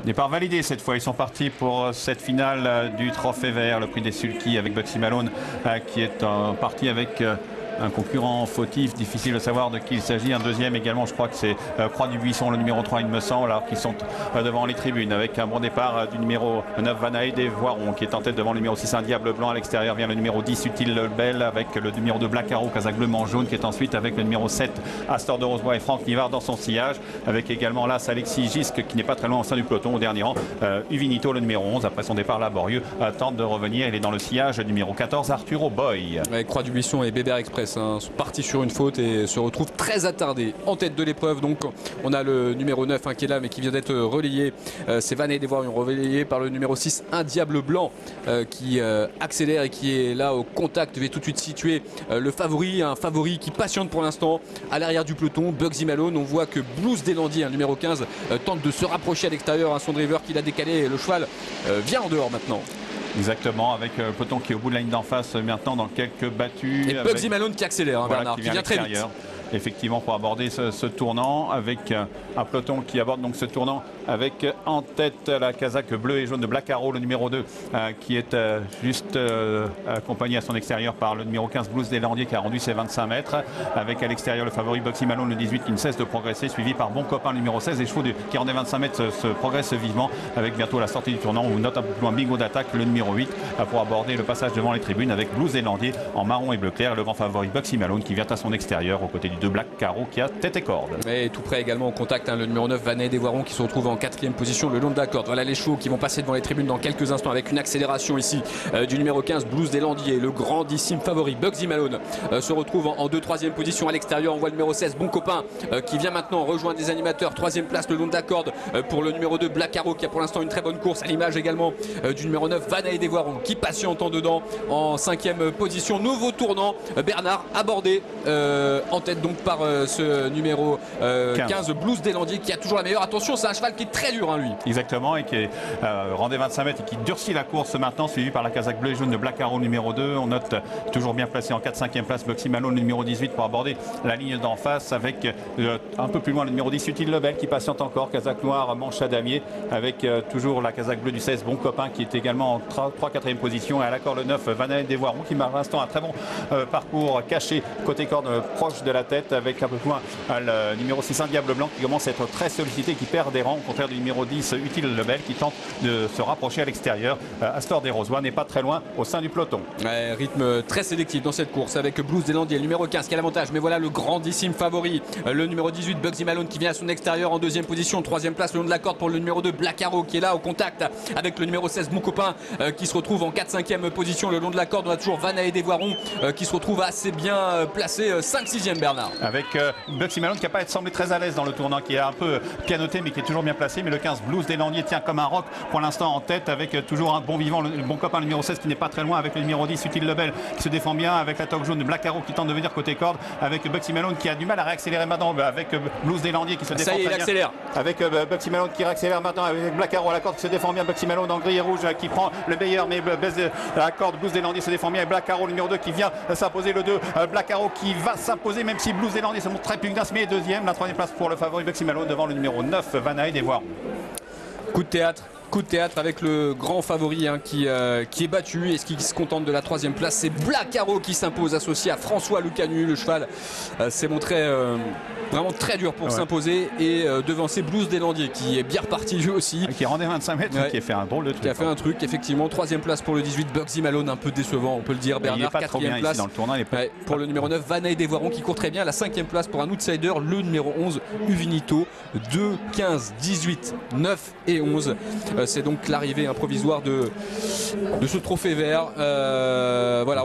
Départ validé cette fois, ils sont partis pour cette finale du Trophée Vert, le prix des Sulky avec Bugsy Malone qui est parti avec un concurrent fautif, difficile de savoir de qui il s'agit. Un deuxième également, je crois que c'est Croix du Buisson, le numéro 3 il me semble, alors qu'ils sont devant les tribunes avec un bon départ du numéro 9 Vanaï des Voirons qui est en tête devant le numéro 6 un Diable Blanc. À l'extérieur vient le numéro 10 Utile Belle avec le numéro 2 Black Arrow Kazakh Bleu Manche Jaune qui est ensuite avec le numéro 7 Astor de Rosebois et Franck Nivard dans son sillage, avec également là Alexis Gisque qui n'est pas très loin au sein du peloton au dernier rang. Uvinito le numéro 11 après son départ laborieux tente de revenir, il est dans le sillage numéro 14 Arturo Boy. Croix du Buisson et Bébert Express sont partis sur une faute et se retrouvent très attardés en tête de l'épreuve. Donc on a le numéro 9 qui est là mais qui vient d'être relayé, c'est Vanaï des Voirons relayé par le numéro 6 un Diable Blanc qui accélère et qui est là au contact. Je vais tout de suite situer le favori, un favori qui passionne pour l'instant à l'arrière du peloton, Bugsy Malone. On voit que Blues Delandier, un numéro 15, tente de se rapprocher à l'extérieur, son driver qui l'a décalé et le cheval vient en dehors maintenant. Exactement, avec le peloton qui est au bout de la ligne d'en face maintenant dans quelques battus. Et Bugsy Malone qui accélère, voilà, Bernard, qui vient très vite. Effectivement, pour aborder ce tournant, avec un peloton qui aborde donc ce tournant avec en tête la casaque bleue et jaune de Black Arrow, le numéro 2 qui est juste accompagné à son extérieur par le numéro 15 Blues Delandier qui a rendu ses 25 mètres, avec à l'extérieur le favori Bugsy Malone, le 18 qui ne cesse de progresser, suivi par Bon Copain le numéro 16 et chevaux qui rendait 25 mètres se progresse vivement, avec bientôt la sortie du tournant. On note un peu plus loin Bingo d'attaque, le numéro 8 pour aborder le passage devant les tribunes avec Blues Delandier en marron et bleu clair, le grand favori Bugsy Malone qui vient à son extérieur aux côtés du 2 Black Arrow qui a tête et corde. Et tout près également au contact, le numéro 9 Vanaï des Voirons qui se retrouve en 4e position le long de la corde. Voilà les chevaux qui vont passer devant les tribunes dans quelques instants avec une accélération ici du numéro 15 Blues Delandier. Le grandissime favori Bugsy Malone se retrouve en 2-3e position à l'extérieur. On voit le numéro 16 Bon Copain qui vient maintenant rejoindre des animateurs. 3e place le long de la corde pour le numéro 2 Black Arrow qui a pour l'instant une très bonne course, à l'image également du numéro 9 Vanaï des Voirons qui patiente en dedans en 5e position. Nouveau tournant, Bernard abordé en tête donc par ce numéro 15 Blues Delandier qui a toujours la meilleure. Attention, c'est un cheval qui est très dur lui. Exactement, et qui rendait 25 mètres et qui durcit la course maintenant, suivi par la casaque bleue et jaune de Black Arrow numéro 2. On note toujours bien placé en 4-5e place Bugsy Malone numéro 18 pour aborder la ligne d'en face, avec un peu plus loin le numéro 10 Utile Lebel qui patiente encore, casaque noire manche à damier, avec toujours la casaque bleue du 16 Bon Copain qui est également en 3-4e position, et à l'accord le 9 Vanaï des Voirons qui marque l'instant un très bon parcours caché côté corde proche de la tête, avec un peu plus loin le numéro 6 un Diable Blanc qui commence à être très sollicité, qui perd des rangs au contraire du numéro 10 Utile Lebel qui tente de se rapprocher à l'extérieur. Astor des Rosois n'est pas très loin au sein du peloton. Rythme très sélectif dans cette course avec Blues Delandier, le numéro 15 qui a l'avantage, mais voilà le grandissime favori, le numéro 18 Bugsy Malone qui vient à son extérieur en 2e position. 3e place le long de la corde pour le numéro 2 Black Arrow qui est là au contact avec le numéro 16 Mon Copain qui se retrouve en 4-5e position le long de la corde. On a toujours Vanaï des Voirons qui se retrouve assez bien placé 5-6e Bernard. Avec Bugsy Malone qui n'a pas semblé très à l'aise dans le tournant, qui est un peu pianoté mais qui est toujours bien placé, mais le 15 Blues Delandier tient comme un roc pour l'instant en tête, avec toujours un bon vivant, le Bon Copain le numéro 16 qui n'est pas très loin, avec le numéro 10 Utile Lebel qui se défend bien, avec la toque jaune de Black Arrow qui tente de venir côté corde, avec Bugsy Malone qui a du mal à réaccélérer maintenant, avec Blues Delandier qui se défend très bien, avec Bugsy Malone qui réaccélère maintenant, avec Black Arrow à la corde qui se défend bien, Bugsy Malone en gris et rouge qui prend le meilleur mais baisse la corde. Blues Delandier se défend bien, et Black Arrow le numéro 2 qui vient s'imposer, le 2 Black Arrow qui va s'imposer même si Blues Delandier se montre très pugnace, mais deuxième. La 3e place pour le favori Bugsy Malone devant le numéro 9 Vanaï des Voirons. Coup de théâtre avec le grand favori qui est battu, et ce qui se contente de la 3e place, c'est Black Arrow qui s'impose, associé à François Lucanu. Le cheval s'est montré vraiment très dur pour s'imposer, et devancer Blues Delandier qui est bien reparti lui aussi, qui rendait 25 mètres, qui a fait un drôle de truc, qui a fait un truc effectivement. 3e place pour le 18 Bugsy Malone, un peu décevant on peut le dire Bernard. 4e place dans le tournant, pour le numéro 9 Vanaï des Voirons qui court très bien. La 5e place pour un outsider, le numéro 11 Uvinito. 2, 15, 18, 9 et 11. C'est donc l'arrivée provisoire de ce trophée vert. Voilà.